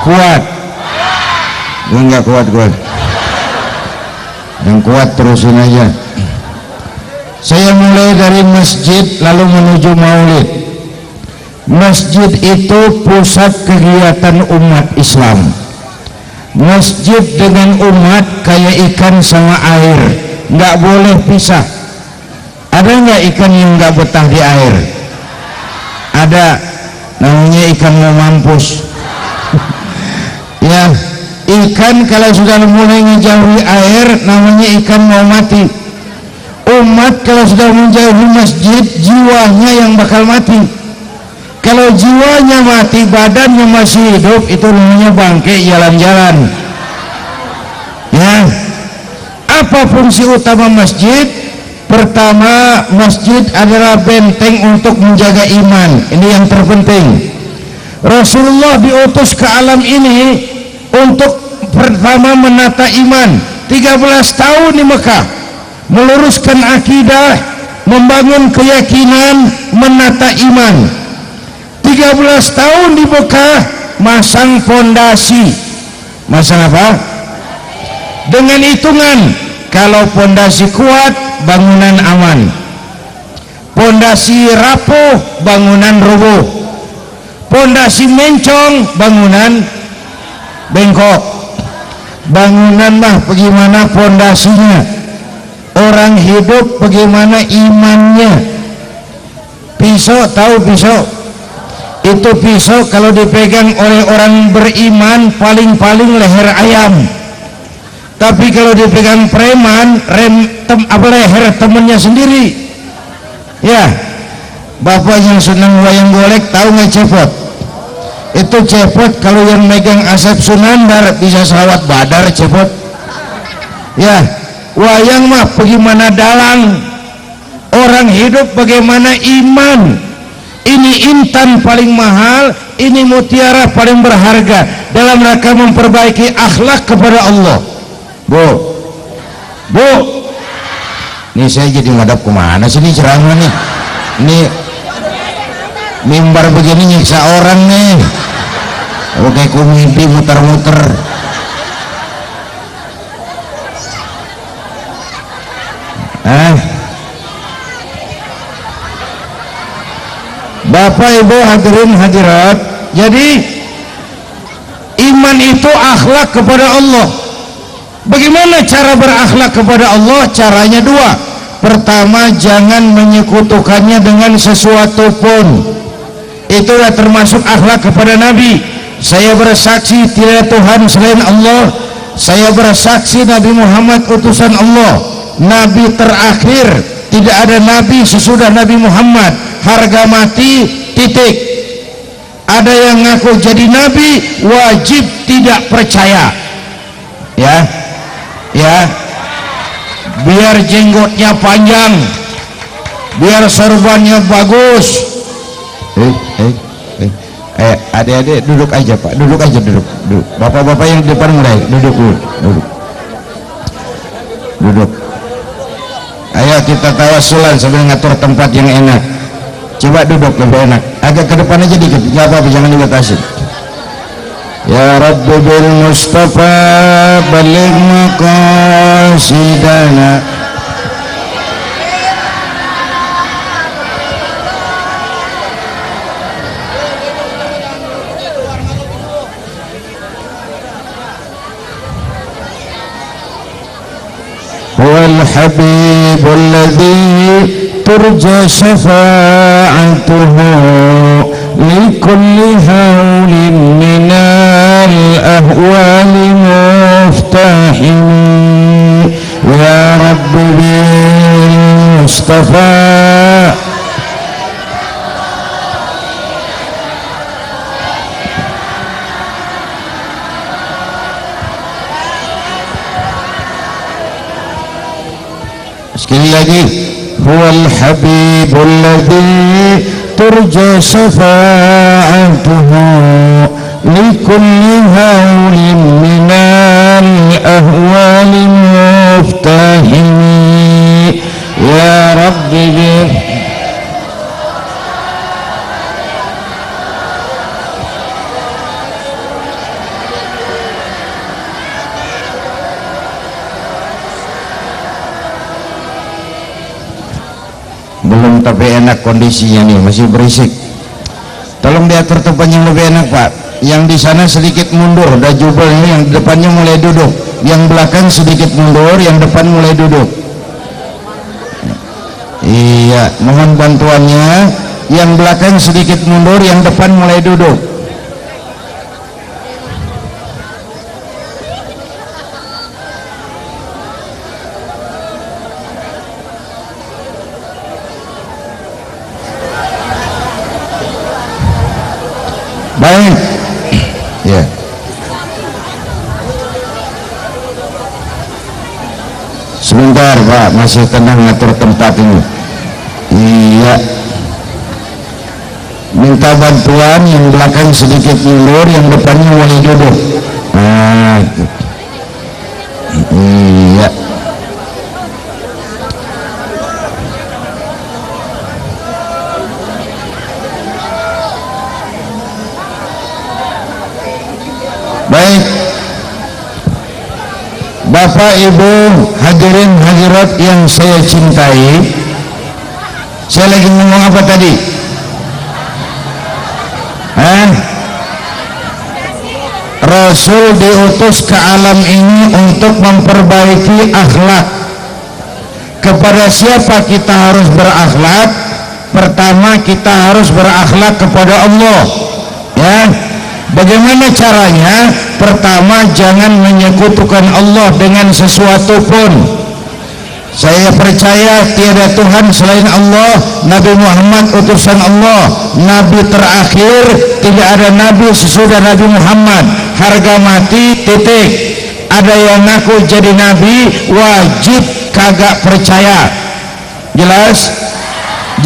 Kuat? Enggak kuat. Yang kuat terusin aja. Saya mulai dari masjid lalu menuju maulid. Masjid itu pusat kegiatan umat Islam. Masjid dengan umat kayak ikan sama air, nggak boleh pisah. Ada nggak ikan yang nggak betah di air? Ada, namanya ikan mau mampus. Ya, ikan kalau sudah mulai ngejauhi air namanya ikan mau mati. Umat kalau sudah menjauhi masjid, jiwanya yang bakal mati. Kalau jiwanya mati, badannya masih hidup, itu namanya bangke jalan-jalan. Ya, apa fungsi utama masjid? Pertama, masjid adalah benteng untuk menjaga iman. Ini yang terpenting. Rasulullah diutus ke alam ini untuk pertama menata iman. 13 tahun di Mekah, meluruskan akidah, membangun keyakinan, menata iman. 13 tahun di Mekah, masang fondasi. Masang apa? Dengan hitungan, kalau fondasi kuat, bangunan aman. Fondasi rapuh, bangunan rubuh. Fondasi mencong, bangunan bengkok. Bangunan mah bagaimana fondasinya? Orang hidup bagaimana imannya? Pisau, tahu pisau? Itu pisau kalau dipegang oleh orang beriman paling-paling leher ayam. Tapi kalau dipegang preman, leher temennya sendiri. Ya, bapak yang senang wayang golek tahu nggak cepot? Itu cepot kalau yang megang Asep Sunandar bisa salawat badar cepot. Ya, wayang mah bagaimana dalang. Orang hidup bagaimana iman. Ini intan paling mahal, ini mutiara paling berharga dalam rangka memperbaiki akhlak kepada Allah. Bu, ini saya jadi madhab kemana sih ini ceramah nih? Ini mimbar begini nyiksa orang nih. Oke, ku mimpi muter-muter. Bapak Ibu hadirin hadirat, jadi iman itu akhlak kepada Allah. Bagaimana cara berakhlak kepada Allah? Caranya dua. Pertama, jangan menyekutukannya dengan sesuatu pun. Itulah termasuk akhlak kepada Nabi. Saya bersaksi tidak Tuhan selain Allah. Saya bersaksi Nabi Muhammad utusan Allah, Nabi terakhir. Tidak ada Nabi sesudah Nabi Muhammad. Harga mati, titik. Ada yang ngaku jadi Nabi, wajib tidak percaya. Ya, biar jenggotnya panjang, biar sorbannya bagus. Adik-adik duduk aja Pak, duduk. Bapak-bapak yang di depan mulai duduk. Ayo kita tawasulan sambil ngatur tempat yang enak. Coba duduk lebih enak, agak ke depan aja dikit, nggak apa-apa, jangan dibatasi. Ya Rabbi bil Mustafa baligh maqasidana. Huwal habibul ladzi ترجى شفاعته لكل هول من الأهوال مفتاحم يا رب بالمصطفى sekali lagi. هو الحبيب الذي ترجى شفاعته لكل هول من الأهوال مفتاحم يا رب belum, tapi enak kondisinya nih, masih berisik. Tolong diatur tempat yang lebih enak Pak. Yang di sana sedikit mundur, udah jubel ini, yang depannya mulai duduk, yang belakang sedikit mundur, yang depan mulai duduk. Iya, mohon bantuannya. Yang belakang sedikit mundur, yang depan mulai duduk. Baik, ya. Sebentar Pak, masih tenang ngatur tempat ini. Iya. Minta bantuan, yang belakang sedikit mundur, yang depannya mulai duduk. Nah, iya. Baik, Bapak Ibu hadirin hadirat yang saya cintai, saya lagi ngomong apa tadi? Rasul diutus ke alam ini untuk memperbaiki akhlak. Kepada siapa kita harus berakhlak? Pertama, kita harus berakhlak kepada Allah, ya. Bagaimana caranya? Pertama, jangan menyekutukan Allah dengan sesuatu pun. Saya percaya tiada Tuhan selain Allah. Nabi Muhammad utusan Allah, Nabi terakhir. Tidak ada Nabi sesudah Nabi Muhammad. Harga mati, titik. Ada yang ngaku jadi Nabi, wajib kagak percaya. Jelas?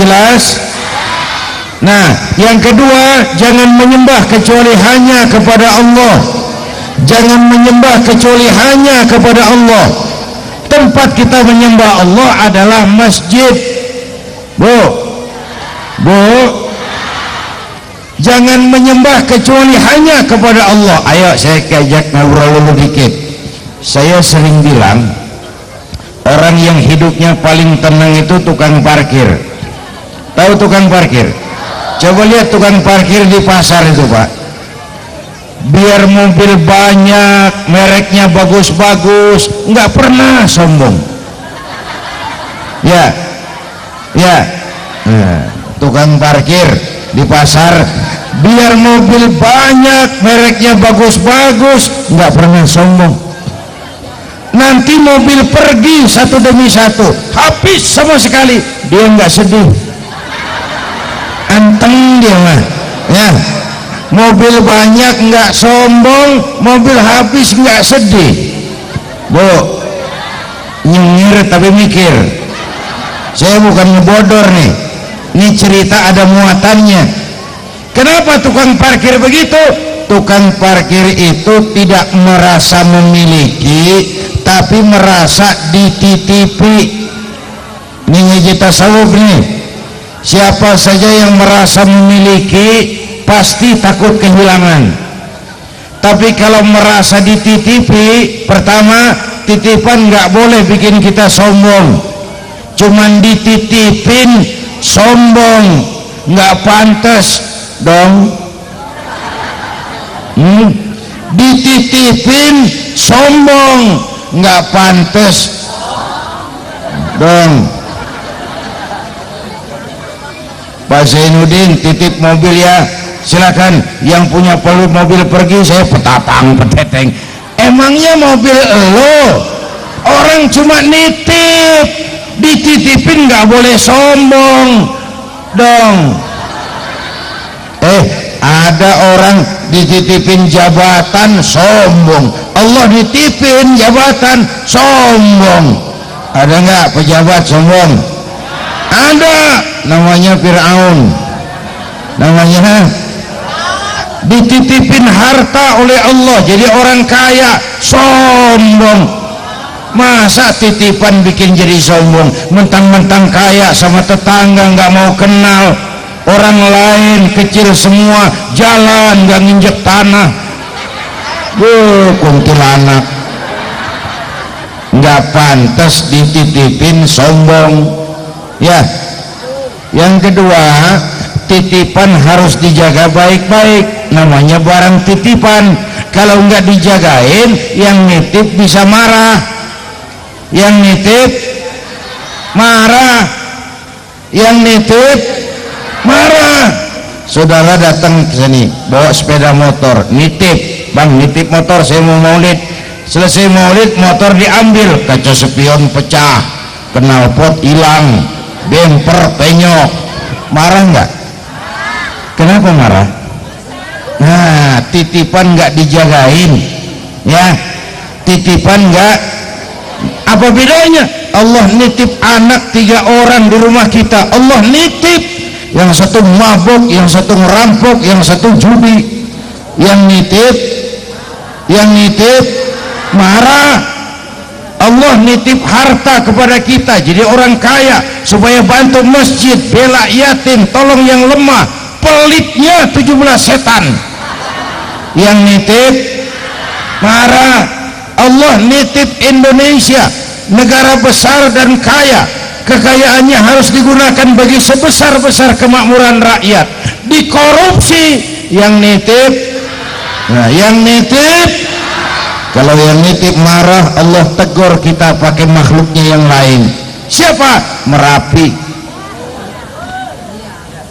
Jelas? Nah, yang kedua, jangan menyembah kecuali hanya kepada Allah. Jangan menyembah kecuali hanya kepada Allah. Tempat kita menyembah Allah adalah masjid. Bu, jangan menyembah kecuali hanya kepada Allah. Ayo saya ajak ngobrol dulu dikit. Saya sering bilang, orang yang hidupnya paling tenang itu tukang parkir. Tahu tukang parkir? Coba lihat tukang parkir di pasar itu Pak. Biar mobil banyak, mereknya bagus-bagus, nggak pernah sombong. Ya, ya. Nah, tukang parkir di pasar, biar mobil banyak, mereknya bagus-bagus, nggak pernah sombong. Nanti mobil pergi satu demi satu, habis sama sekali, dia nggak sedih. Anteng dia mah, ya. Mobil banyak nggak sombong, mobil habis nggak sedih. Bu, nyengir tapi mikir. Saya bukan ngebodor nih, ini cerita ada muatannya. Kenapa tukang parkir begitu? Tukang parkir itu tidak merasa memiliki, tapi merasa dititipi. Ini ngaji tasawuf nih. Siapa saja yang merasa memiliki pasti takut kehilangan. Tapi kalau merasa dititipi, pertama, titipan nggak boleh bikin kita sombong. Cuman dititipin sombong, nggak pantas dong. Dititipin sombong, nggak pantas dong. Pak Zainuddin titip mobil ya, silakan. Yang punya mobil pergi, saya petapang peteteng. Emangnya mobil lo? Orang cuma nitip, dititipin nggak boleh sombong dong. Ada orang dititipin jabatan sombong, Allah dititipin jabatan sombong. Ada nggak pejabat sombong? Ada, namanya Fir'aun. Namanya dititipin harta oleh Allah, jadi orang kaya, sombong. Masa titipan bikin jadi sombong? Mentang-mentang kaya sama tetangga nggak mau kenal, orang lain kecil semua, jalan nggak nginjek tanah. Kuntilanak, nggak pantas dititipin sombong. Ya, Yang kedua, titipan harus dijaga baik-baik, namanya barang titipan. Kalau nggak dijagain, yang nitip bisa marah, yang nitip marah, yang nitip marah. Saudara datang ke sini bawa sepeda motor, nitip, bang nitip motor saya mau maulid. Selesai maulid motor diambil, kaca spion pecah, knalpot hilang, bemper penyok. Marah nggak? Kenapa marah? Nah, titipan nggak dijagain, ya, titipan nggak. Apa bedanya? Allah nitip anak 3 orang di rumah kita, Allah nitip, yang satu mabuk, yang satu ngerampok, yang satu judi. Yang nitip marah. Allah nitip harta kepada kita jadi orang kaya supaya bantu masjid, bela yatim, tolong yang lemah. Pelitnya 17 setan. Yang nitip marah. Allah nitip Indonesia, negara besar dan kaya, kekayaannya harus digunakan bagi sebesar-besar kemakmuran rakyat. Dikorupsi, yang nitip. Nah, yang nitip, kalau yang nitip marah, Allah tegur kita pakai makhluknya yang lain. Siapa? Merapi.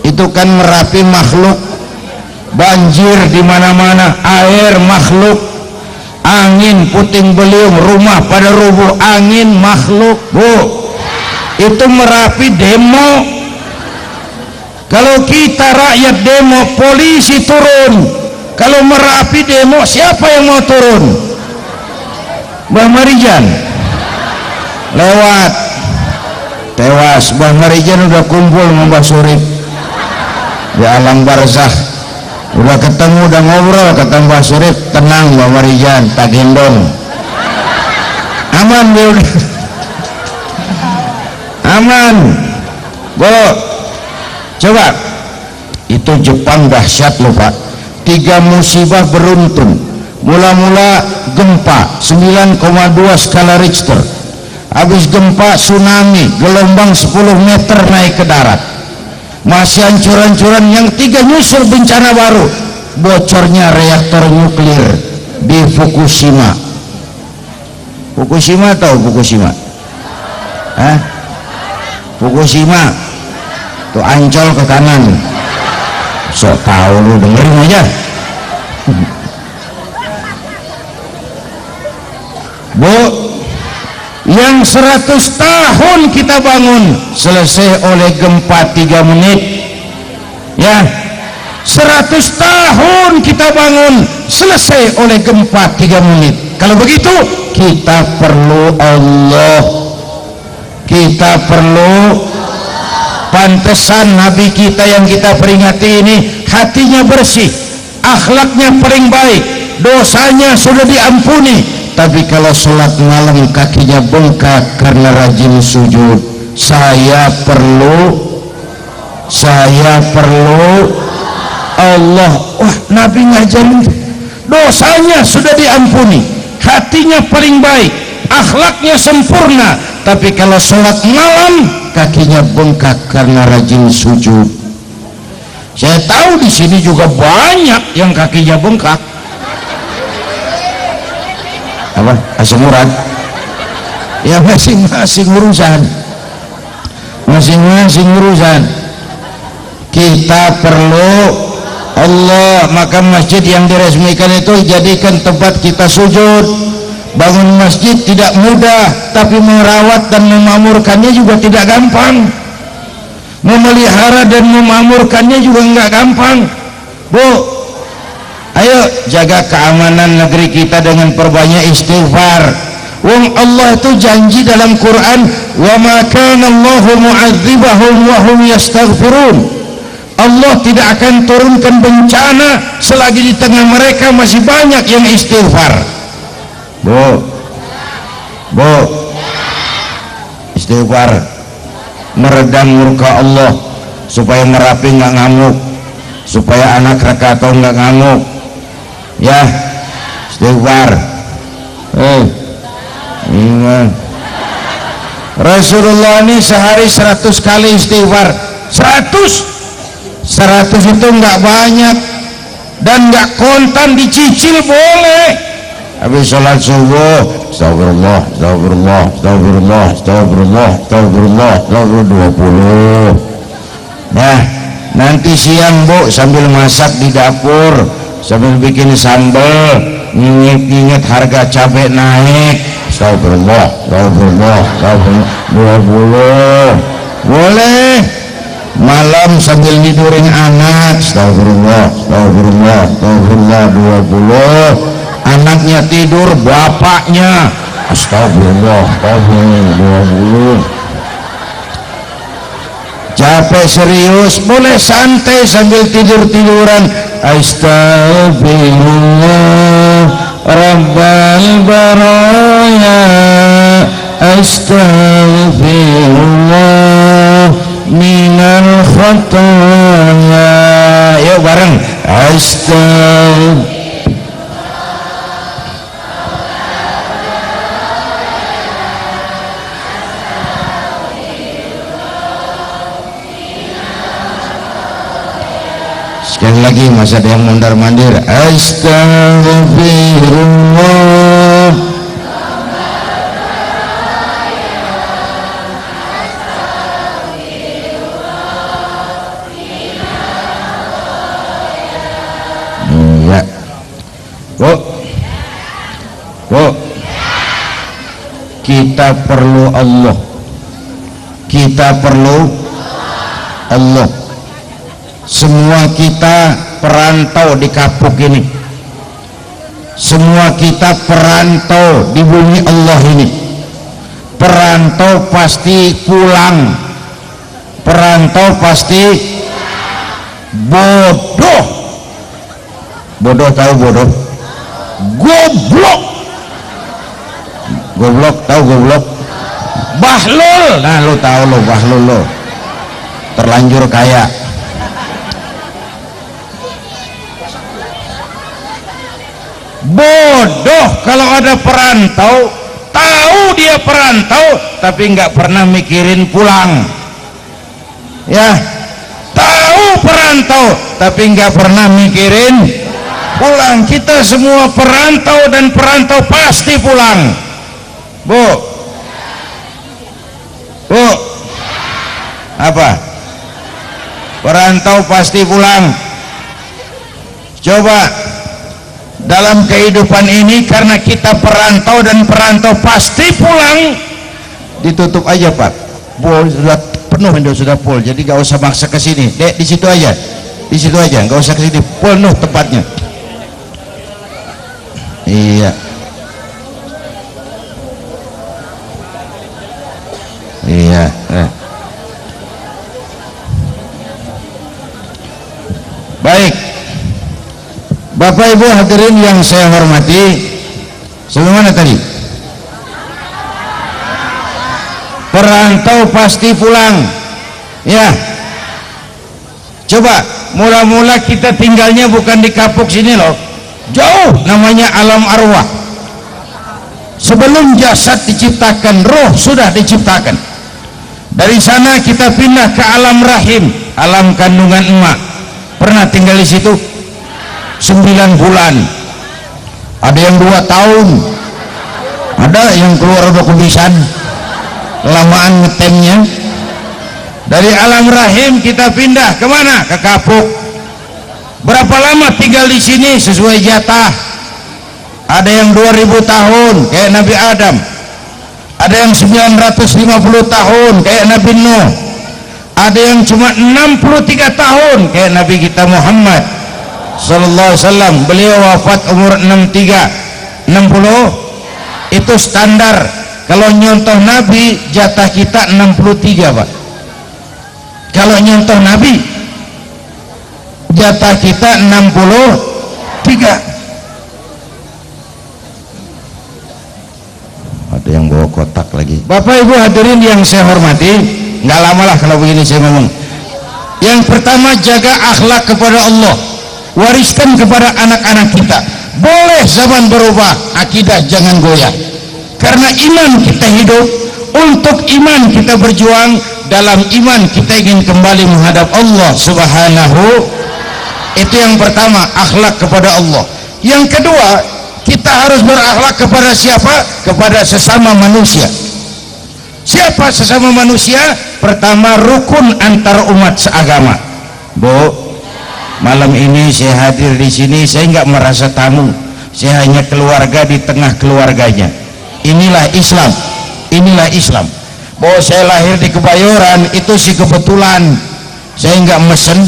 Itu kan Merapi makhluk. Banjir di mana-mana, air makhluk, angin puting beliung, rumah pada rubuh, angin makhluk. Bu, itu Merapi demo. Kalau kita rakyat demo, polisi turun. Kalau Merapi demo, siapa yang mau turun? Mbah Marijan lewat, tewas. Mbah Marijan udah kumpul sama Mbah Surip di alam barzakh, udah ketemu, udah ngobrol. Kata Mbah Surip, tenang Mbah Marijan, tak gendong, aman dia udah. Aman. Bu, coba itu Jepang dahsyat loh Pak. 3 musibah beruntun. Mula-mula gempa 9,2 skala Richter, habis gempa tsunami, gelombang 10 meter naik ke darat, masih hancur-hancuran. Yang 3 nyusul bencana baru, bocornya reaktor nuklir di Fukushima. Fukushima tahu Fukushima? Hah? Fukushima tuh Ancol ke kanan. Sok tahu lu, dengerin aja. Bu, yang 100 tahun kita bangun selesai oleh gempa 3 menit. Ya, 100 tahun kita bangun selesai oleh gempa 3 menit. Kalau begitu kita perlu Allah, kita perlu. Pantesan Nabi kita yang kita peringati ini hatinya bersih, akhlaknya paling baik, dosanya sudah diampuni, tapi kalau sholat malam kakinya bengkak karena rajin sujud. Saya perlu Allah. Wah, Nabi ngajarin dosanya sudah diampuni, hatinya paling baik, akhlaknya sempurna, tapi kalau sholat malam kakinya bengkak karena rajin sujud. Saya tahu di sini juga banyak yang kakinya bengkak. Apa? Asam urat? Ya, masing-masing urusan. Masing-masing urusan. Kita perlu Allah, maka masjid yang diresmikan itu jadikan tempat kita sujud. Bangun masjid tidak mudah, tapi merawat dan memakmurkannya juga tidak gampang. Memelihara dan memakmurkannya juga enggak gampang. Bu, ayo jaga keamanan negeri kita dengan perbanyak istighfar. Wong Allah itu janji dalam Quran, wa ma kana Allahu mu'adzibahum wa hum yastaghfirun. Allah tidak akan turunkan bencana selagi di tengah mereka masih banyak yang istighfar. Bu, istighfar meredam murka Allah, supaya Merapi nggak ngamuk, supaya anak Krakatau nggak ngamuk. Ya, istighfar. Rasulullah ini sehari 100 kali istighfar. 100 itu nggak banyak dan nggak kontan, dicicil boleh. Habis sholat subuh astagfirullah astagfirullah astagfirullah astagfirullah astagfirullah astagfirullah 20. Nah nanti siang Bu sambil masak di dapur, sambil bikin sambal, nginget harga cabai naik, astagfirullah astagfirullah astagfirullah 20 boleh. Malam sambil tidurin anak, astagfirullah astagfirullah astagfirullah 20. Anaknya tidur, bapaknya astagfirullah astagfirullah 20. Capek serius boleh santai sambil tidur-tiduran, astagfirullah rabbal baraya astagfirullah minal khataya. Yuk bareng, astagfirullah. Sekali lagi, masa ada yang mondar mandir, astagfirullah. Ya Bu, kita perlu Allah, kita perlu Allah. Semua kita perantau di kapuk ini, semua kita perantau di bumi Allah ini. Perantau pasti pulang, perantau pasti bodoh. Bodoh tahu bodoh? Goblok. Goblok tahu goblok? Bahlul. Nah lu tahu lo bahlul lo, terlanjur kaya. Bodoh kalau ada perantau, tahu dia perantau tapi nggak pernah mikirin pulang. Ya, tahu perantau tapi nggak pernah mikirin pulang. Kita semua perantau dan perantau pasti pulang. Bu, apa? Perantau pasti pulang. Coba dalam kehidupan ini, karena kita perantau dan perantau pasti pulang, ditutup aja Pak. Pol sudah penuh, sudah full, jadi gak usah maksa ke sini. Dek, di situ aja, gak usah ke sini, penuh tempatnya. Iya. Iya. Baik. Bapak Ibu hadirin yang saya hormati, sebagaimana tadi, perantau pasti pulang. Ya, coba mula-mula kita tinggalnya bukan di kapuk sini loh, jauh, namanya alam arwah. Sebelum jasad diciptakan, roh sudah diciptakan. Dari sana kita pindah ke alam rahim, alam kandungan emak. Pernah tinggal di situ 9 bulan, ada yang 2 tahun, ada yang keluar udah kubisan, lamaan ngetemnya. Dari alam rahim kita pindah kemana? Ke kapuk. Berapa lama tinggal di sini? Sesuai jatah. Ada yang 2000 tahun kayak Nabi Adam, ada yang 950 tahun kayak Nabi Nuh, ada yang cuma 63 tahun kayak Nabi kita Muhammad sallallahu alaihi wasallam. Beliau wafat umur 63, 60 itu standar. Kalau nyontoh Nabi, jatah kita 63 Pak. Kalau nyontoh Nabi, jatah kita 63. Ada yang bawa kotak lagi. Bapak Ibu hadirin yang saya hormati, nggak lama lah kalau begini saya ngomong. Yang pertama, jaga akhlak kepada Allah, wariskan kepada anak-anak kita. Boleh zaman berubah, akidah jangan goyah. Karena iman kita hidup, untuk iman kita berjuang, dalam iman kita ingin kembali menghadap Allah Subhanahu. Itu yang pertama, akhlak kepada Allah. Yang kedua, kita harus berakhlak kepada siapa? Kepada sesama manusia. Siapa sesama manusia? Pertama, rukun antar umat seagama. Bu, malam ini saya hadir di sini, saya nggak merasa tamu, saya hanya keluarga di tengah keluarganya. Inilah Islam, inilah Islam. Bahwa saya lahir di Kebayoran itu sih kebetulan, saya nggak mesen.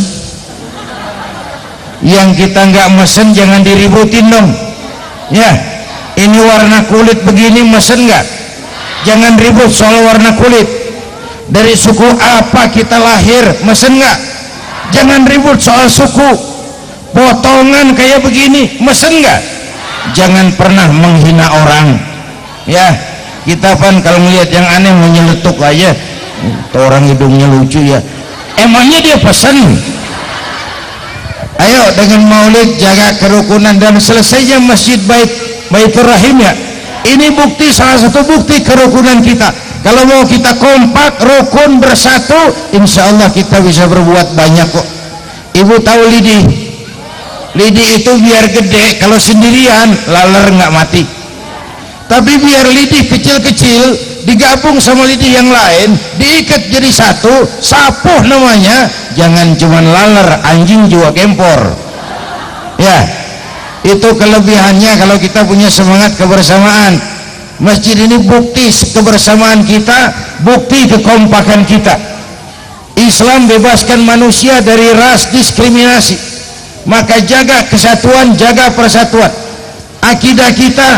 Yang kita nggak mesen jangan diributin dong ya. Ini warna kulit begini mesen nggak? Jangan ribut soal warna kulit. Dari suku apa kita lahir, mesen nggak? Jangan ribut soal suku. Potongan kayak begini, mesen nggak? Jangan pernah menghina orang ya. Kita kan kalau melihat yang aneh menyeletuk aja, orang hidungnya lucu ya, emangnya dia pesan. Ayo dengan maulid jaga kerukunan dan selesainya masjid Baitur Rahim ya. Ini bukti, salah satu bukti kerukunan kita. Kalau mau kita kompak, rukun, bersatu, insya Allah kita bisa berbuat banyak kok. Ibu tahu lidi? Lidi itu biar gede, kalau sendirian laler nggak mati. Tapi biar lidi kecil-kecil digabung sama lidi yang lain, diikat jadi satu, sapuh namanya. Jangan cuma laler, anjing juga gempor ya. Itu kelebihannya kalau kita punya semangat kebersamaan. Masjid ini bukti kebersamaan kita, bukti kekompakan kita. Islam bebaskan manusia dari ras, diskriminasi. Maka jaga kesatuan, jaga persatuan. Akidah kita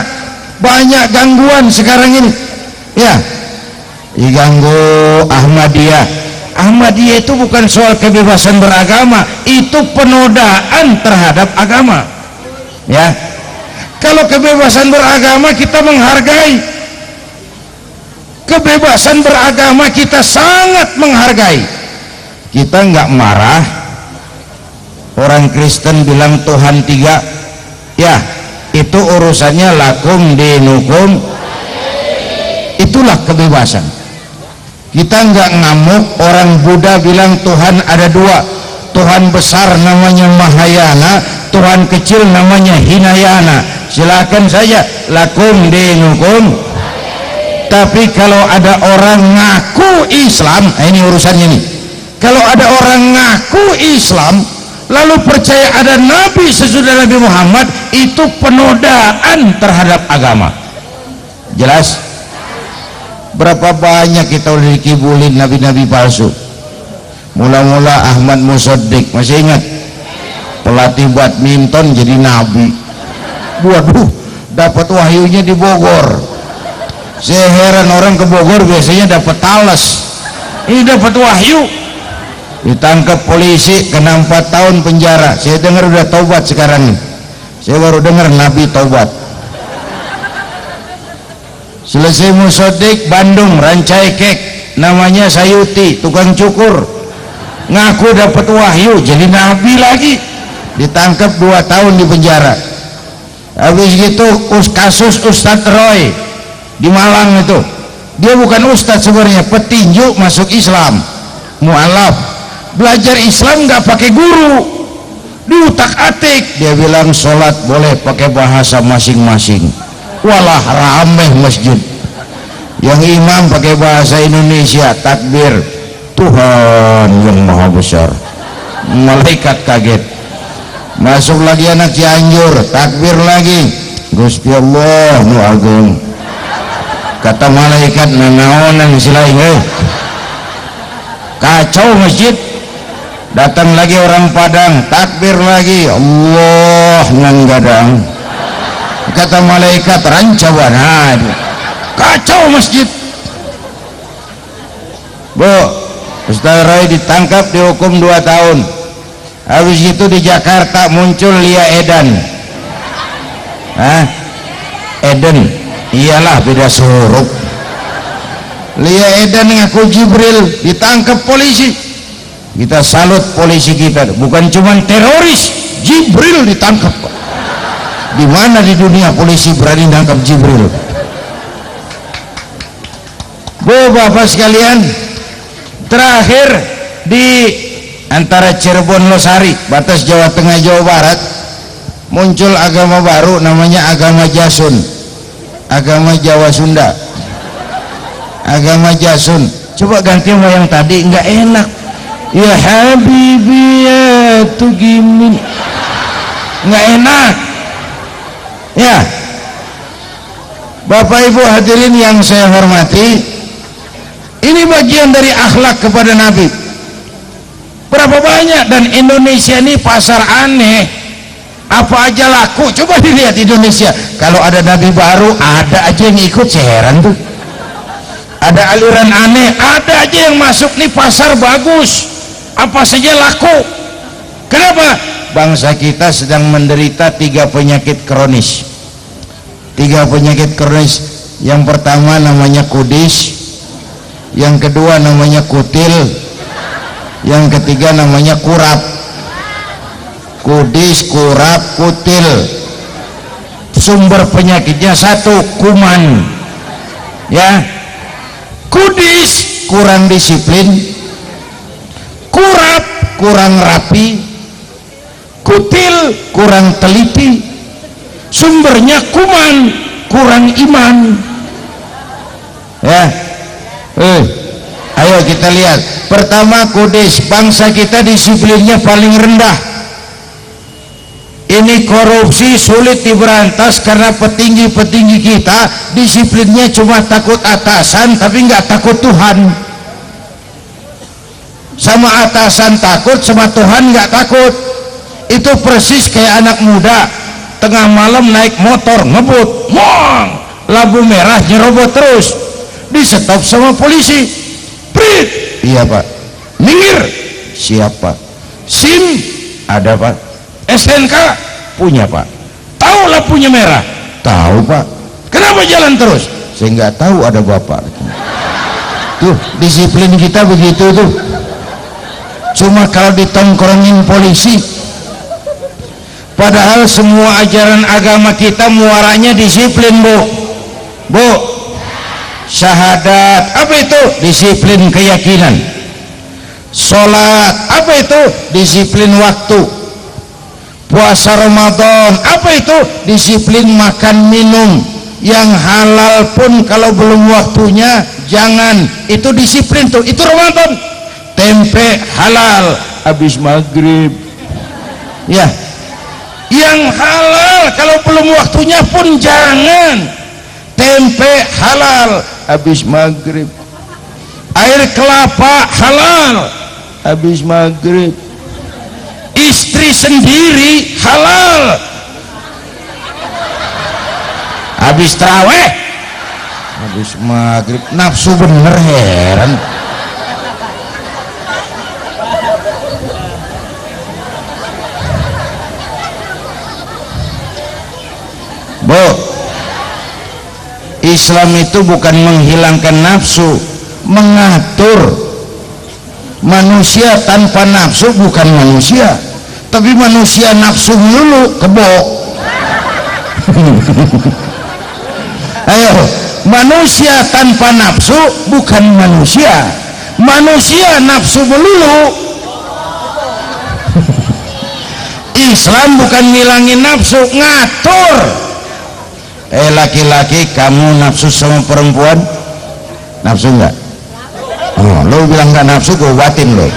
banyak gangguan sekarang ini ya. Diganggu Ahmadiyah. Ahmadiyah itu bukan soal kebebasan beragama, itu penodaan terhadap agama ya. Kalau kebebasan beragama kita menghargai, kebebasan beragama kita sangat menghargai. Kita nggak marah orang Kristen bilang Tuhan tiga ya, itu urusannya lakum dinukum, itulah kebebasan. Kita nggak ngamuk orang Buddha bilang Tuhan ada dua, Tuhan besar namanya Mahayana, Tuhan kecil namanya Hinayana. Silakan saja lakum dinukum. Tapi kalau ada orang ngaku Islam, ini urusannya nih. Kalau ada orang ngaku Islam lalu percaya ada Nabi sesudah Nabi Muhammad, itu penodaan terhadap agama. Jelas? Berapa banyak kita udah dikibulin nabi-nabi palsu. Mula-mula Ahmad Musaddiq, masih ingat? Pelatih badminton jadi nabi. Waduh, dapat wahyunya di Bogor. Saya heran, orang ke Bogor biasanya dapat talas, ini dapat wahyu. Ditangkap polisi, kena 4 tahun penjara. Saya dengar udah taubat sekarang nih. Saya baru dengar nabi taubat. Selesai Musaddiq, Bandung, Rancai Kek, namanya Sayuti, tukang cukur, ngaku dapat wahyu jadi nabi lagi. Ditangkap 2 tahun di penjara. Habis gitu kasus Ustadz Roy di Malang itu, dia bukan ustadz sebenarnya, petinju masuk Islam, mualaf, belajar Islam nggak pakai guru, diutak-atik. Dia bilang sholat boleh pakai bahasa masing-masing. Walah rameh masjid, yang imam pakai bahasa Indonesia, takbir Tuhan yang maha besar, malaikat kaget. Masuk lagi anak Cianjur, takbir lagi Gusti Allah nu agung, kata malaikat nanaonan silain kacau masjid. Datang lagi orang Padang, takbir lagi Allah nan gadang, kata malaikat rancaban, kacau masjid. Bu, Ustaz Roy ditangkap, dihukum 2 tahun. Habis itu di Jakarta muncul Lia Edan. Eden, iyalah beda huruf. Lia Edan ngaku Jibril, ditangkap polisi. Kita salut polisi kita, bukan cuma teroris, Jibril ditangkap. Di mana di dunia polisi berani nangkap Jibril? Bu, Bapak sekalian, Terakhir di antara Cirebon Losari batas Jawa Tengah Jawa Barat muncul agama baru namanya agama Jasun, agama Jawa Sunda, agama Jasun. Coba ganti sama yang tadi, nggak enak. Ya habibi ya tugimin, nggak enak ya. Bapak Ibu hadirin yang saya hormati, ini bagian dari akhlak kepada Nabi. Berapa banyak, dan Indonesia ini pasar aneh, apa aja laku. Coba dilihat Indonesia, kalau ada Nabi baru ada aja yang ikut, heran tuh. Ada aliran aneh, ada aja yang masuk nih. Pasar bagus, apa saja laku. Kenapa? Bangsa kita sedang menderita 3 penyakit kronis. 3 penyakit kronis. Yang pertama namanya kudis, yang kedua namanya kutil, yang ketiga namanya kurap. Kudis, kurap, kutil. Sumber penyakitnya satu, kuman ya. Kudis kurang disiplin, kurap kurang rapi, kutil kurang teliti. Sumbernya kuman, kurang iman ya. Ayo kita lihat. Pertama kudis, bangsa kita disiplinnya paling rendah. Ini korupsi sulit diberantas karena petinggi-petinggi kita disiplinnya cuma takut atasan tapi nggak takut Tuhan. Sama atasan takut, sama Tuhan nggak takut. Itu persis kayak anak muda tengah malam naik motor ngebut, lampu merah nyerobot terus, di stop sama polisi. Prit, iya pak. Minggir, siapa? SIM ada pak. SNK punya pak. Tahu lampunya merah? Tahu pak. Kenapa jalan terus? Saya nggak tahu, ada bapak. Tuh disiplin kita begitu tuh. Cuma kalau ditongkrongin polisi. Padahal semua ajaran agama kita muaranya disiplin bu. Syahadat apa itu? Disiplin keyakinan. Sholat apa itu? Disiplin waktu. Puasa Ramadan apa itu? Disiplin makan minum. Yang halal pun kalau belum waktunya jangan. Itu disiplin tuh, itu Ramadan. Tempe halal habis maghrib ya. Yang halal kalau belum waktunya pun jangan. Tempe halal habis maghrib. Air kelapa halal habis maghrib. Istri sendiri halal habis taraweh, habis maghrib. Nafsu bener, heran. Bu, Islam itu bukan menghilangkan nafsu, mengatur. Manusia tanpa nafsu bukan manusia, tapi manusia nafsu dulu kebok. Ayo, manusia tanpa nafsu bukan manusia, manusia nafsu melulu. Islam bukan ngilangin nafsu, ngatur. Laki-laki, kamu nafsu sama perempuan? Nafsu enggak? Oh, lo bilang gak nafsu, gue batin lo.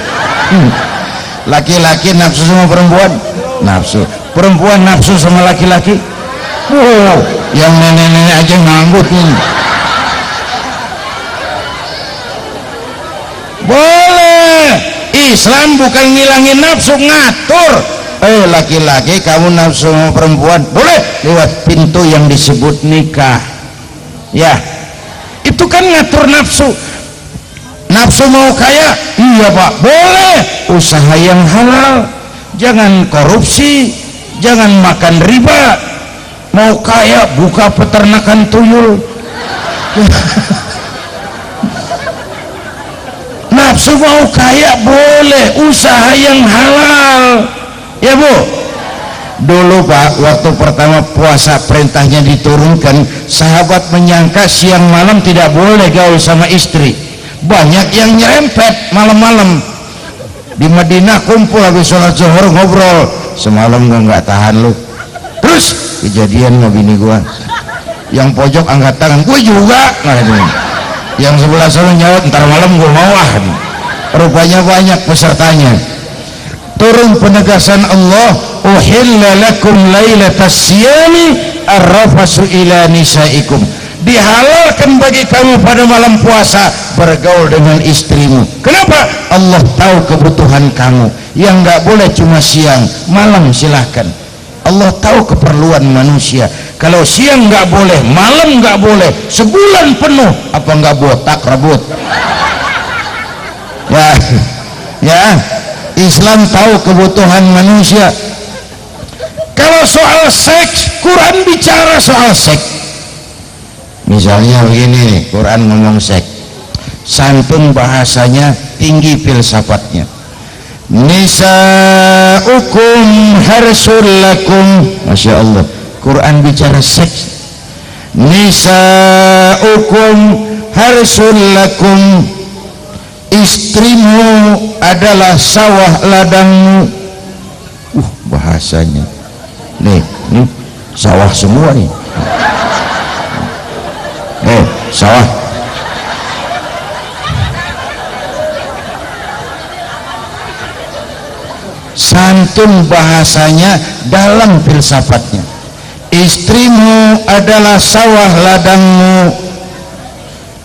Laki-laki nafsu sama perempuan? Nafsu. Perempuan nafsu sama laki-laki? Oh, yang nenek-nenek aja nganggut nih. Boleh. Islam bukan ngilangin nafsu, ngatur. Laki-laki kamu nafsu sama perempuan, boleh lewat pintu yang disebut nikah ya. Itu kan ngatur nafsu. Nafsu mau kaya? Iya pak, boleh. Usaha yang halal, jangan korupsi, jangan makan riba. Mau kaya, buka peternakan tuyul. Nafsu mau kaya boleh, usaha yang halal ya bu. Dulu pak, waktu pertama puasa perintahnya diturunkan, sahabat menyangka siang malam tidak boleh gaul sama istri. banyak yang nyerempet malam-malam di Madinah, kumpul habis sholat zuhur ngobrol, semalam gua nggak tahan lu, terus kejadian sama bini gua, yang pojok angkat tangan, gue juga, yang sebelah sana nyaut, ntar malam gua mau ah. Rupanya banyak pesertanya. Turun penegasan Allah, uhilla lakum lailatas siyami arrafasu ila nisaikum, dihalalkan bagi kamu pada malam puasa bergaul dengan istrimu. Kenapa? Allah tahu kebutuhan kamu, yang nggak boleh cuma siang, malam silahkan. Allah tahu keperluan manusia, kalau siang nggak boleh, malam nggak boleh, sebulan penuh apa nggak botak rebut ya. Islam tahu kebutuhan manusia. Kalau soal seks, Quran bicara soal seks. Misalnya begini, Quran ngomong seks, santun bahasanya, tinggi filsafatnya. Nisaukum harsul lakum, Masya Allah, Quran bicara seks. Nisaukum harsul lakum, istrimu adalah sawah ladangmu. Bahasanya nih sawah semua nih, sawah. Santun bahasanya dalam filsafatnya, istrimu adalah sawah ladangmu,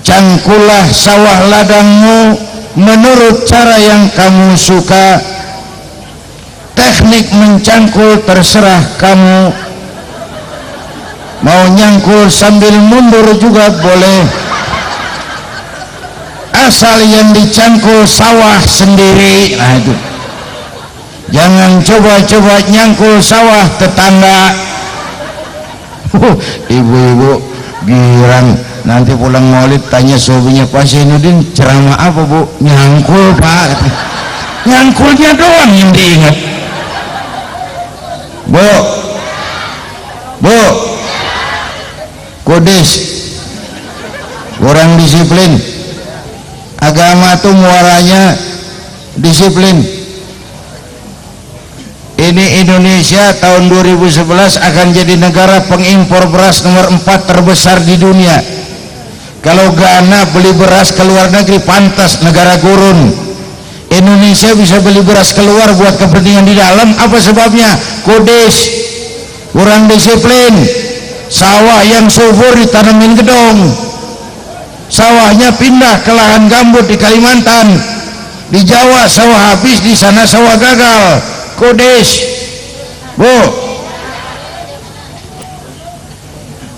cangkulah sawah ladangmu menurut cara yang kamu suka, teknik mencangkul terserah kamu, mau nyangkul sambil mundur juga boleh, asal yang dicangkul sawah sendiri. Nah itu, jangan coba-coba nyangkul sawah tetangga. Ibu-ibu girang, nanti pulang maulid tanya suaminya, Pak Zainuddin ceramah apa Bu? Nyangkul Pak, nyangkulnya doang yang diingat. Bu kudis, kurang disiplin. Agama tuh muaranya disiplin. Ini Indonesia tahun 2011 akan jadi negara pengimpor beras nomor 4 terbesar di dunia. Kalau Ghana beli beras ke luar negeri pantas negara gurun. Indonesia bisa beli beras keluar buat kepentingan di dalam. Apa sebabnya? Kudis, kurang disiplin. Sawah yang subur ditanamin gedong, sawahnya pindah ke lahan gambut di Kalimantan. Di Jawa sawah habis, di sana sawah gagal. Kudis, Bu.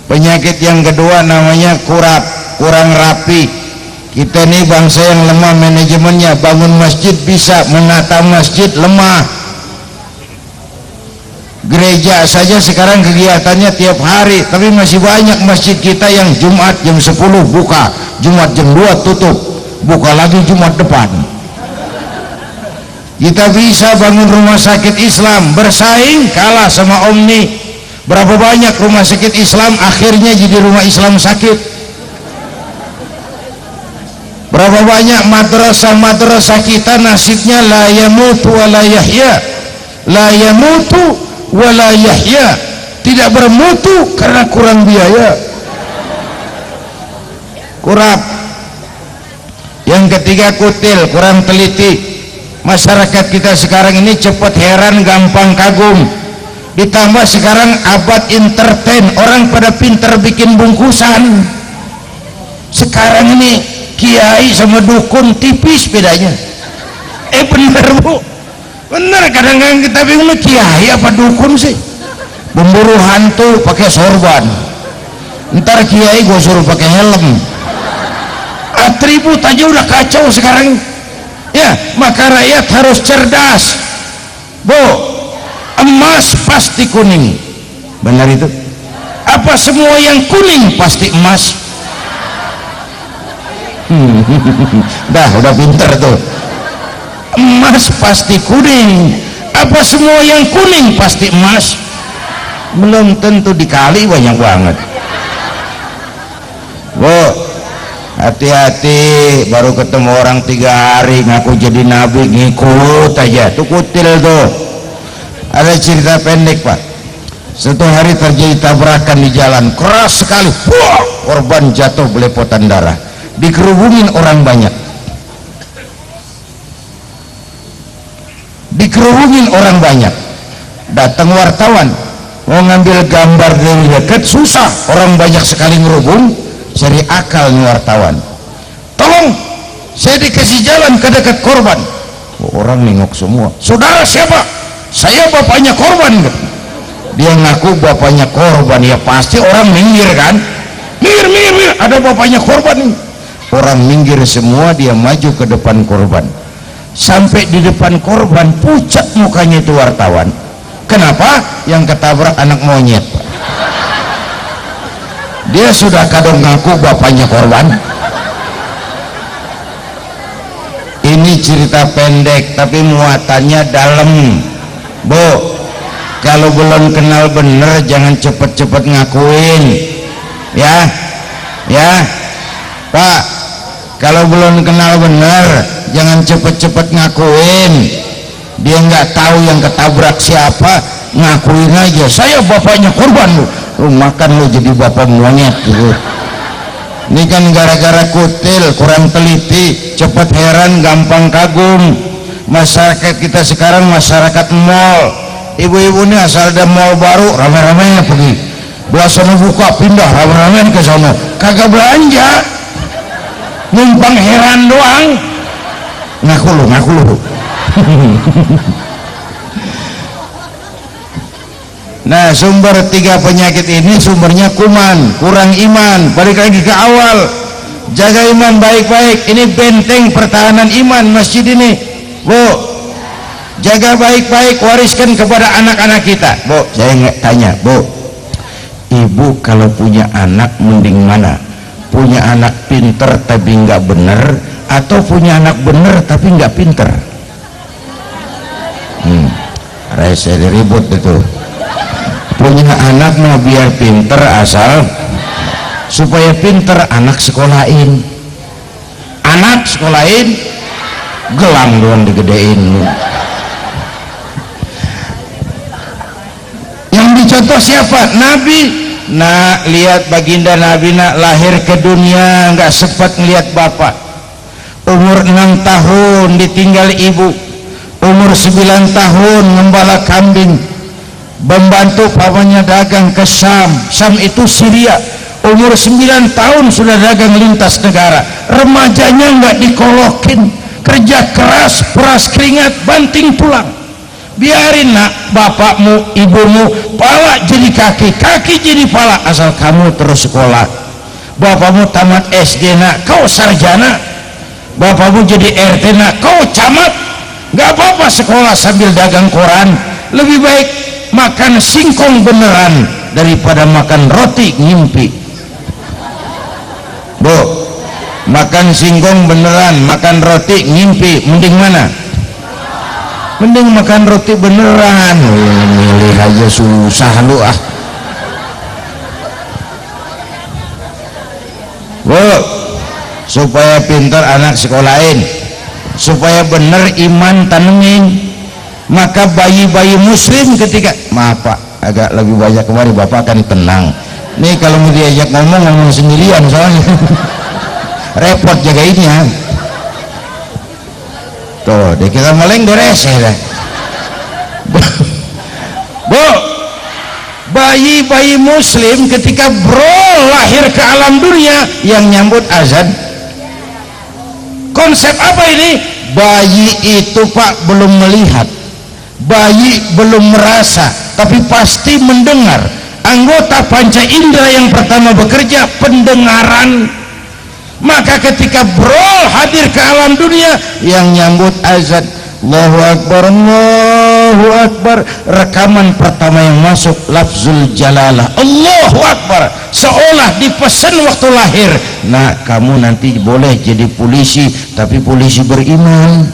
Penyakit yang kedua namanya kurap, kurang rapi. Kita ini bangsa yang lemah manajemennya. Bangun masjid bisa, menata masjid lemah. Gereja saja sekarang kegiatannya tiap hari, tapi masih banyak masjid kita yang Jumat jam 10 buka, Jumat jam 2 tutup, buka lagi Jumat depan. Kita bisa bangun rumah sakit Islam, bersaing kalah sama Omni. Berapa banyak rumah sakit Islam akhirnya jadi rumah Islam sakit. Berapa banyak madrasah kita nasibnya la yamutu wa la yahya, la yamutu wa la yahya, tidak bermutu karena kurang biaya. Kurap. Yang ketiga kutil, kurang teliti. Masyarakat kita sekarang ini cepat heran, gampang kagum. Ditambah sekarang abad entertain, orang pada pinter bikin bungkusan. Sekarang ini kiai sama dukun tipis bedanya. Bener Bu, bener. Kadang-kadang kita bingung, kiai apa dukun sih? Memburu hantu pakai sorban, ntar kiai gue suruh pakai helm. Atribut aja udah kacau sekarang ya. Maka rakyat harus cerdas Bu. Emas pasti kuning, benar itu? Apa semua yang kuning pasti emas? Udah pinter tuh. Emas pasti kuning. Apa semua yang kuning pasti emas? Belum tentu, dikali banyak banget Bu. hati-hati, baru ketemu orang 3 hari ngaku jadi nabi ngikut aja tuh kutil tuh. Ada cerita pendek Pak, satu hari terjadi tabrakan di jalan keras sekali, korban jatuh belepotan darah, dikerubungin orang banyak, datang wartawan mau ngambil gambar dari dekat, susah, orang banyak sekali ngerubung, cari akal nih wartawan, tolong saya dikasih jalan ke dekat korban. Orang nengok semua, saudara siapa? Saya bapaknya korban. Dia ngaku bapaknya korban, ya pasti orang minggir kan, minggir, ada bapaknya korban. Orang minggir semua, dia maju ke depan korban. Sampai di depan korban pucat mukanya itu wartawan. Kenapa? Yang ketabrak anak monyet. Dia sudah kadang ngaku bapaknya korban. Ini cerita pendek tapi muatannya dalam Bu. Kalau belum kenal bener jangan cepet-cepet ngakuin ya Pak. Kalau belum kenal bener jangan cepet-cepet ngakuin. Dia nggak tahu yang ketabrak siapa, ngakuin aja saya bapaknya korban. Lu makan lu jadi bapak monyet gitu. Ini kan gara-gara kutil, kurang teliti, cepat heran, gampang kagum. Masyarakat kita sekarang masyarakat mall. Ibu-ibu ini asal ada mall baru rame-rame pergi, belasana buka pindah rame-rame ke sana, kagak belanja, numpang heran doang. Ngaku lu Nah, sumber 3 penyakit ini sumbernya kuman, kurang iman. Balik lagi ke awal, jaga iman baik-baik. Ini benteng pertahanan iman masjid ini, Bu. Jaga baik-baik, wariskan kepada anak-anak kita. Bu, saya nggak tanya, Bu, ibu kalau punya anak mending mana? Punya anak pinter tapi nggak bener, atau punya anak bener tapi nggak pinter? Rese ribut itu. Punya anak mau biar pinter, asal supaya pinter anak sekolahin, gelang doang digedein. Yang dicontoh siapa? Nabi. Nah, lihat baginda Nabi nak lahir ke dunia nggak sempat ngelihat bapak. Umur 6 tahun ditinggal ibu, umur 9 tahun ngembala kambing, membantu pamannya dagang ke Syam itu Syria. Umur 9 tahun sudah dagang lintas negara. Remajanya nggak dikolokin, kerja keras, peras keringat, banting tulang. Biarin nak bapakmu ibumu pala jadi kaki, kaki jadi pala, asal kamu terus sekolah. Bapakmu tamat SD nak, kau sarjana. Bapakmu jadi RT nak, kau camat. Nggak apa-apa sekolah sambil dagang koran. Lebih baik makan singkong beneran daripada makan roti ngimpi. Bu, makan singkong beneran, makan roti ngimpi, mending mana? Mending makan roti beneran. Milih aja susah lu ah. Bu, supaya pintar anak sekolahin, supaya bener iman tanemin. Maka bayi-bayi muslim ketika, maaf Pak, agak lebih banyak kemarin, Bapak kan tenang nih kalau mau diajak ngomong sendirian soalnya repot jagainnya. Tuh deh, kita meleng beres ya. Bu, bayi-bayi muslim ketika lahir ke alam dunia yang nyambut azan. Konsep apa ini? Bayi itu Pak belum melihat, bayi belum merasa, tapi pasti mendengar. Anggota panca indera yang pertama bekerja pendengaran. Maka ketika hadir ke alam dunia yang nyambut azan, Allahu Akbar, Allahu Akbar, rekaman pertama yang masuk lafzul jalalah, Allahu Akbar, seolah dipesan waktu lahir. Nah, kamu nanti boleh jadi polisi, tapi polisi beriman.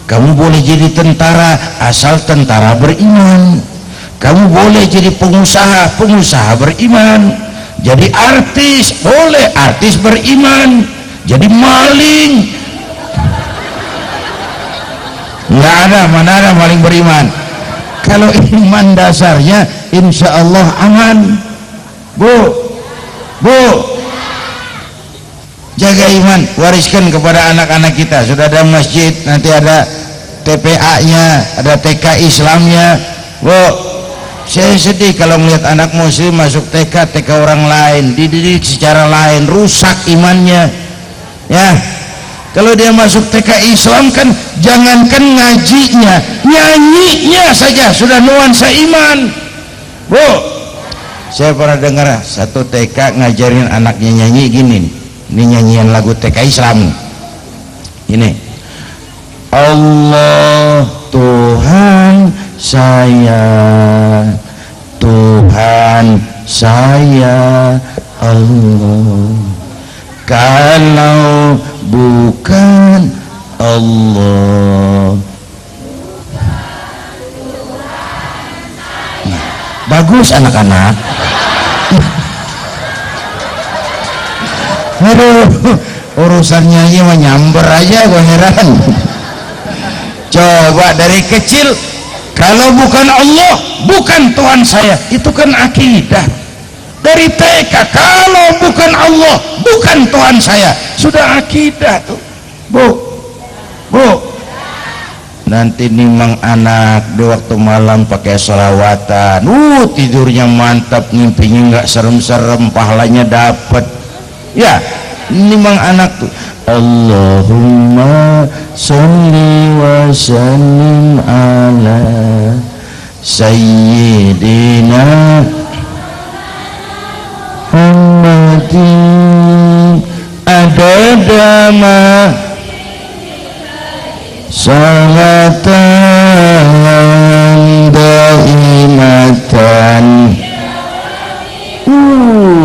Kamu boleh jadi tentara, asal tentara beriman. Kamu boleh jadi pengusaha, pengusaha beriman. Jadi artis, boleh artis beriman. jadi maling. Nggak ada, mana ada maling beriman. Kalau iman dasarnya insya Allah aman. Bu, jaga iman, wariskan kepada anak-anak kita. Sudah ada masjid, nanti ada TPA-nya, ada TK Islamnya. Bu, saya sedih kalau melihat anak muslim masuk TK orang lain, dididik secara lain, rusak imannya. Ya, kalau dia masuk TK Islam kan jangankan ngajinya, nyanyinya saja sudah nuansa iman. Bu, saya pernah dengar satu TK ngajarin anaknya nyanyi gini, ini nyanyian lagu TK Islam ini, Allah Tuhan saya, Tuhan saya Allah, kalau bukan Allah. Nah, bagus anak-anak. Aduh, urusannya ini mah nyamber aja, gue heran. Coba dari kecil, kalau bukan Allah, bukan Tuhan saya, itu kan akidah. Dari TK, kalau bukan Allah, bukan Tuhan saya, sudah akidah tuh. Bu, nanti nimang anak di waktu malam pakai sholawatan, tidurnya mantap, mimpinya nggak serem-serem, pahalanya dapat. Ya, nimang anak tuh, Allahumma sholli wa sallim ala sayyidina Muhammadin adada ma salatan daimatan.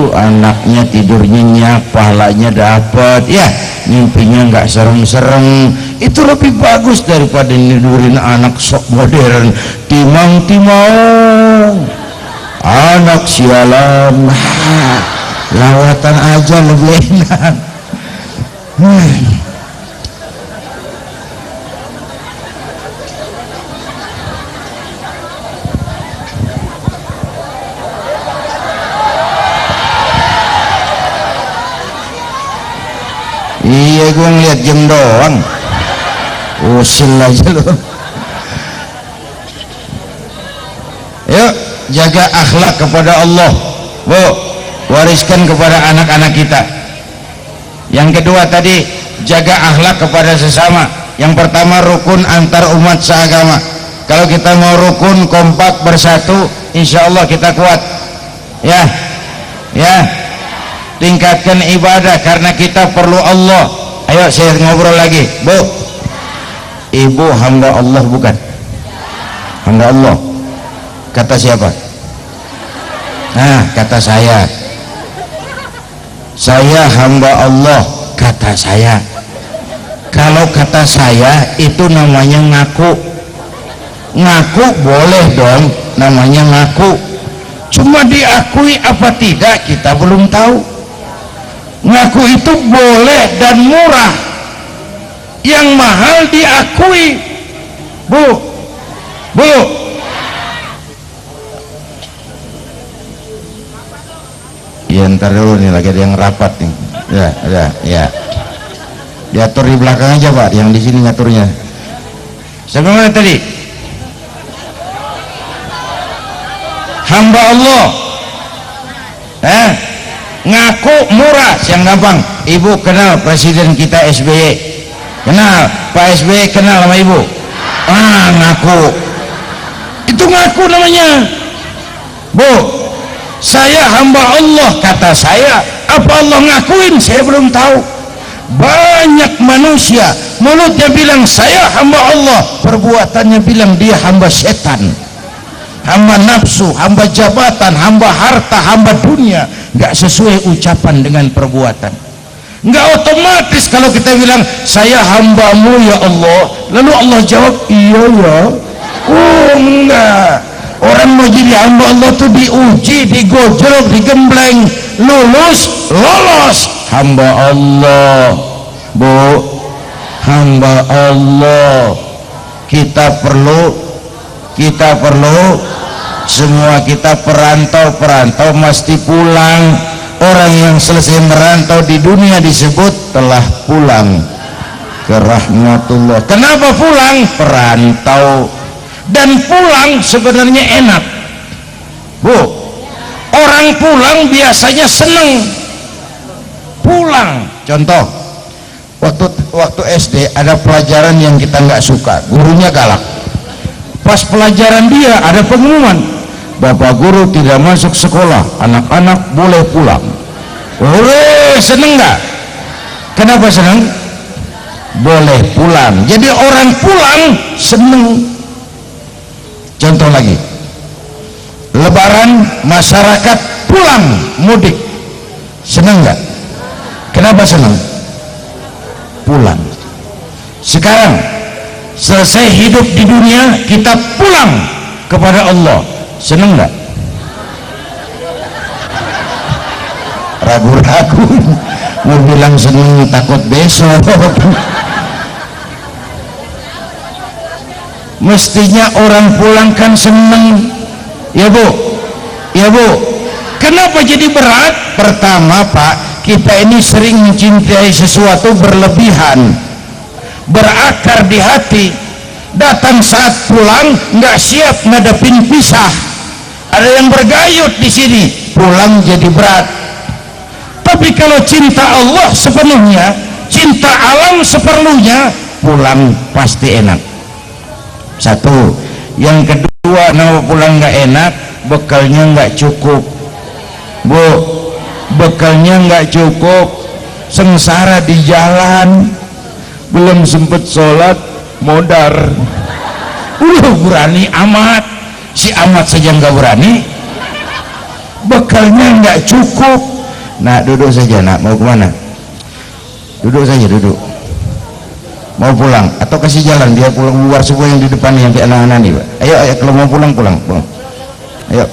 Anaknya tidurnya nyak, pahalanya dapat. Ya, mimpinya nggak serem-serem. Itu lebih bagus daripada nidurin anak sok modern, timang-timang, anak sialan. Lawatan aja lebih enak. Iya, gue ngeliat jam doang, usil aja lo. Yuk, jaga akhlak kepada Allah. Bu, wariskan kepada anak-anak kita. Yang kedua tadi, jaga akhlak kepada sesama. Yang pertama, rukun antar umat seagama. Kalau kita mau rukun, kompak, bersatu, insya Allah kita kuat. Ya, tingkatkan ibadah karena kita perlu Allah. Ayo saya ngobrol lagi. Bu, ibu hamba Allah bukan? Hamba Allah. Kata siapa? Nah, kata saya. Saya hamba Allah, kata saya. Kalau kata saya itu namanya ngaku. Ngaku boleh dong, namanya ngaku. Cuma diakui apa tidak kita belum tahu. Ngaku itu boleh dan murah, yang mahal diakui. Bu, ya ntar dulu nih, lagi ada yang rapat nih. Ya diatur di belakang aja Pak, yang di sini ngaturnya. Sampai mana tadi? Hamba Allah, ngaku murah, yang gampang. Ibu kenal presiden kita SBY? Kenal. Pak SBY kenal sama ibu? Ngaku. Itu ngaku namanya. Bu, saya hamba Allah, kata saya. Apa Allah ngakuin? Saya belum tahu. Banyak manusia mulutnya bilang saya hamba Allah, perbuatannya bilang dia hamba setan, hamba nafsu, hamba jabatan, hamba harta, hamba dunia. Nggak sesuai ucapan dengan perbuatan. Nggak otomatis kalau kita bilang saya hambamu ya Allah, lalu Allah jawab iya ya. Enggak, Orang mau jadi hamba Allah tuh diuji, digojlok, digembleng, lulus, lolos. Hamba Allah, Bu, hamba Allah. Kita perlu semua kita perantau mesti pulang. Orang yang selesai merantau di dunia disebut telah pulang ke rahmatullah. Kenapa pulang? Perantau. Dan pulang sebenarnya enak, Bu. Orang pulang biasanya seneng pulang. Contoh, waktu SD ada pelajaran yang kita nggak suka, gurunya galak. Pas pelajaran dia ada pengumuman, Bapak guru tidak masuk sekolah, anak-anak boleh pulang. Hore, seneng nggak? Kenapa seneng? Boleh pulang. Jadi orang pulang seneng. Contoh lagi, Lebaran masyarakat pulang mudik, seneng nggak? Kenapa seneng? Pulang. Sekarang selesai hidup di dunia, kita pulang kepada Allah, seneng nggak? Ragu-ragu mau bilang seneng, takut besok. Mestinya orang pulang kan seneng, ya Bu, ya Bu. Kenapa jadi berat? Pertama Pak, kita ini sering mencintai sesuatu berlebihan, berakar di hati. Datang saat pulang nggak siap ngadepin pisah, ada yang bergayut di sini, pulang jadi berat. Tapi kalau cinta Allah sepenuhnya, cinta alam seperlunya, pulang pasti enak. Satu. Yang kedua, nama pulang nggak enak, bekalnya nggak cukup, Bu. Bekalnya nggak cukup, sengsara di jalan, belum sempet sholat, modar. Berani amat, si amat saja nggak berani, bekalnya nggak cukup. Nah, duduk saja, nak. Mau kemana? Duduk saja, duduk. Mau pulang atau kasih jalan dia pulang luar semua yang di depan yang kayak anak-anak nih, Pak. Ayo, kalau mau pulang. Ayo,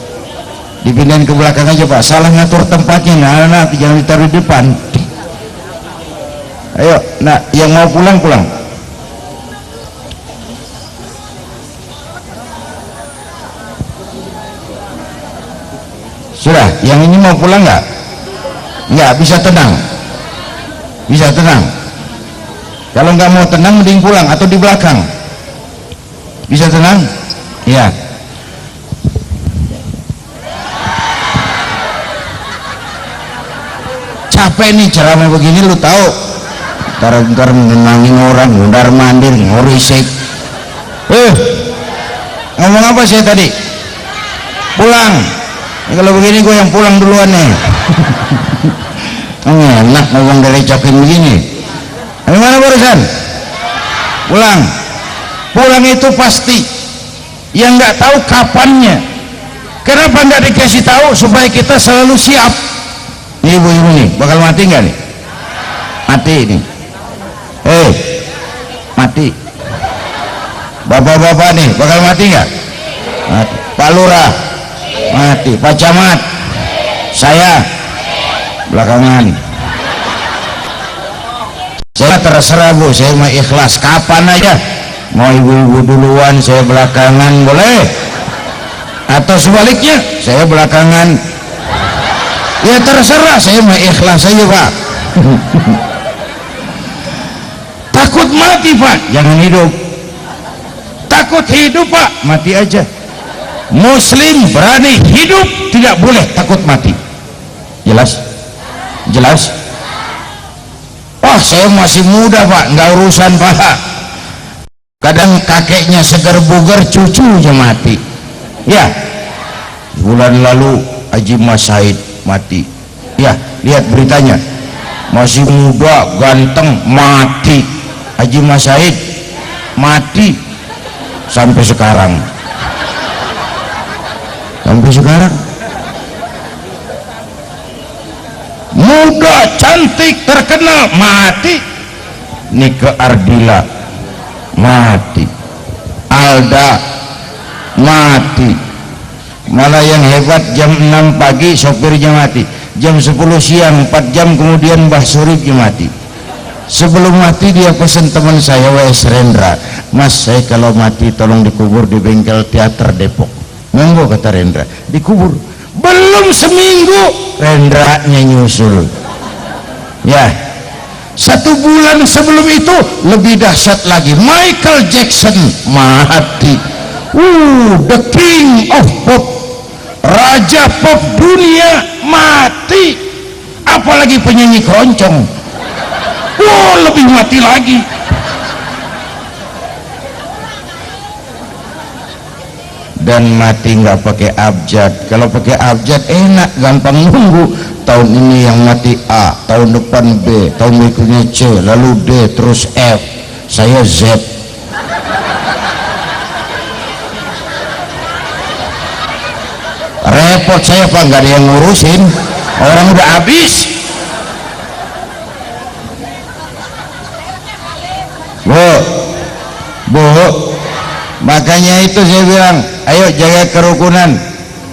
dipindahin ke belakang aja, Pak. Salah ngatur tempatnya, nah, jangan ditaruh di depan. Ayo, nah, yang mau pulang. Sudah, yang ini mau pulang nggak? Nggak, bisa tenang. Kalau nggak mau tenang, mending pulang atau di belakang. Bisa tenang? Iya. Capek nih ceramah begini, lu tahu? Ntar menenangin orang, mundar mandir, ngorisik. Ngomong apa saya tadi? Pulang. Kalau begini gue yang pulang duluan nih. Enak ngomong dari cokin begini. Gimana barusan? Pulang itu pasti. Yang nggak tahu kapannya. Kenapa nggak dikasih tahu? Supaya kita selalu siap. Nih ibu-ibu nih, bakal mati nggak nih? Mati nih. Mati. Bapak-bapak nih, bakal mati nggak? Mati. Pak Lurah, mati. Pak Camat, saya belakangan. Saya terserah Bu, saya mah ikhlas, kapan aja. Mau ibu-ibu duluan, saya belakangan, boleh? Atau sebaliknya, saya belakangan. Ya terserah, saya mah ikhlas aja Pak. Takut mati Pak, jangan hidup. Takut hidup Pak, mati aja. Muslim berani hidup, tidak boleh takut mati. Jelas? Wah, saya masih muda Pak, nggak urusan Pak. Kadang kakeknya segar bugar, cucunya mati. Ya, bulan lalu Haji Mas Said mati. Ya, lihat beritanya, masih muda, ganteng, mati. Haji Mas Said mati sampai sekarang. Muda, cantik, terkenal, mati. Nike Ardila mati, Alda mati, Malah yang hebat jam 6 pagi sopirnya mati, jam 10 siang 4 jam kemudian Mbah Suripnya mati. Sebelum mati dia pesan teman saya, W.S. Rendra, Mas saya kalau mati tolong dikubur di bengkel teater Depok. Monggo kata Rendra, dikubur. Belum seminggu Rendranya nyusul. Ya, 1 bulan sebelum itu lebih dahsyat lagi, Michael Jackson mati. The king of pop, raja pop dunia mati. Apalagi penyanyi keroncong, lebih mati lagi. Dan mati nggak pakai abjad. Kalau pakai abjad enak, gampang nunggu. Tahun ini yang mati A, tahun depan B, tahun berikutnya C, lalu D, terus F, saya Z. Repot saya Pak, nggak ada yang ngurusin, orang udah habis. Bu, makanya itu saya bilang, ayo jaga kerukunan,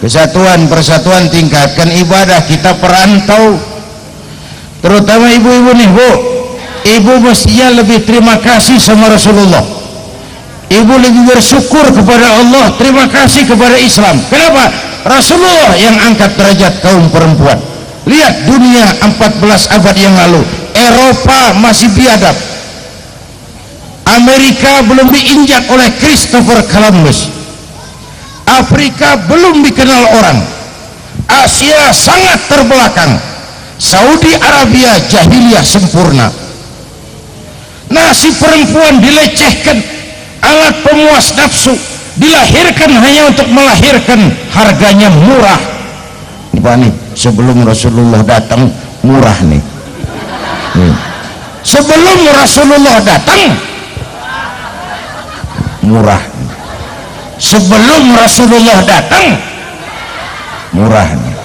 kesatuan, persatuan, tingkatkan ibadah. Kita perantau, terutama ibu-ibu nih Bu, ibu mestinya lebih terima kasih sama Rasulullah. Ibu lebih bersyukur kepada Allah, terima kasih kepada Islam. Kenapa? Rasulullah yang angkat derajat kaum perempuan. Lihat dunia 14 abad yang lalu, Eropa masih biadab, Amerika belum diinjak oleh Christopher Columbus, Afrika belum dikenal orang, Asia sangat terbelakang, Saudi Arabia jahiliyah sempurna. Nah, si perempuan dilecehkan, alat pemuas nafsu, dilahirkan hanya untuk melahirkan, harganya murah. Apa nih? Sebelum Rasulullah datang murah nih. Sebelum Rasulullah datang murah. Sebelum Rasulullah datang murah nih.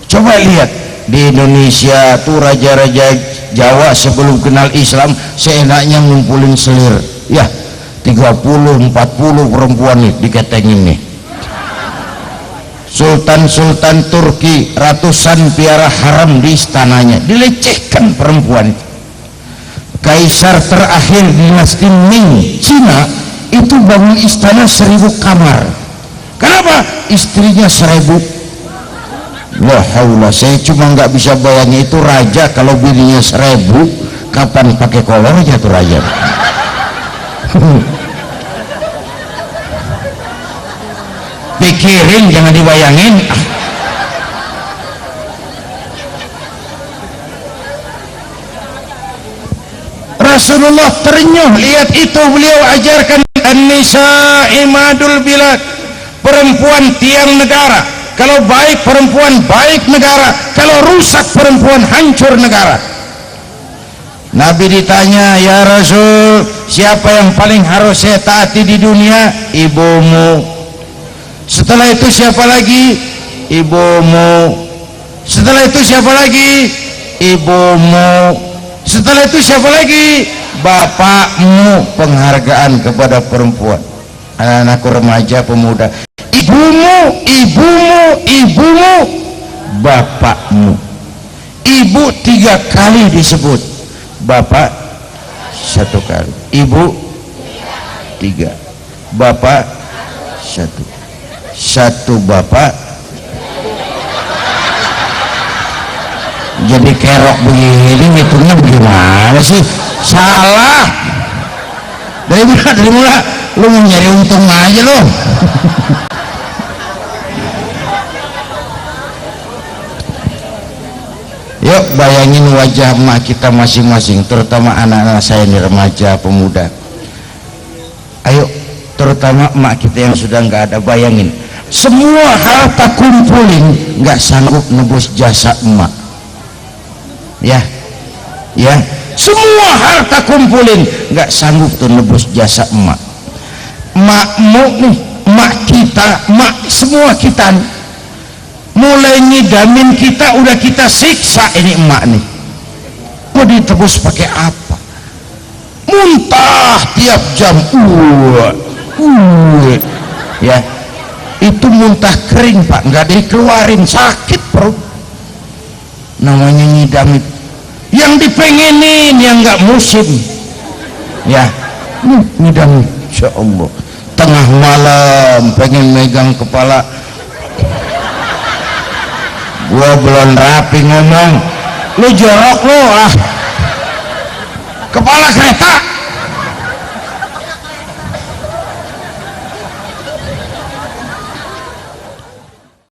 Coba lihat di Indonesia tuh raja-raja Jawa sebelum kenal Islam seenaknya ngumpulin selir ya, 30-40 perempuan nih diketengin nih. Sultan-sultan Turki ratusan piara haram di istananya, dilecehkan perempuan itu. Kaisar terakhir dinasti Ming Cina itu bangun istana 1000 kamar. Kenapa? Istrinya 1000. Wah haula, saya cuma nggak bisa bayangin itu raja kalau bininya 1000, kapan pakai kolornya tuh raja. Pikirin, jangan dibayangin. Rasulullah terenyuh lihat itu, beliau ajarkan an-nisa imadul bilad, perempuan tiang negara. Kalau baik perempuan baik negara, kalau rusak perempuan hancur negara. Nabi ditanya, ya Rasul, siapa yang paling harus saya taati di dunia? Ibumu. Setelah itu siapa lagi? Ibumu. Setelah itu siapa lagi? Ibumu. Setelah itu siapa lagi? Bapakmu. Penghargaan kepada perempuan, anak-anakku remaja pemuda. Ibumu, ibumu, ibumu, bapakmu. Ibu 3 kali disebut, bapak 1 kali, ibu 3, bapak 1. 1 bapak jadi kerok begini, hitungnya bagaimana sih? Salah. Dari mula lu mau nyari untung aja lo. Yuk bayangin wajah emak kita masing-masing, terutama anak-anak saya ini remaja pemuda. Ayo, terutama emak kita yang sudah nggak ada, bayangin semua harta kumpulin nggak sanggup nebus jasa emak. Ya, semua harta kumpulin nggak sanggup tuh nebus jasa emak. Emakmu nih, emak kita, emak semua kita nih, mulai ngidamin kita udah kita siksa ini emak nih. Mau ditebus pakai apa? muntah tiap jam, ya itu muntah kering Pak, nggak dikeluarin, sakit perut, namanya nyidam. Yang dipengenin yang nggak musim, ya nyidam. Insya Allah tengah malam pengen megang kepala, gua belum rapi ngomong, lu jorok lu ah, kepala kereta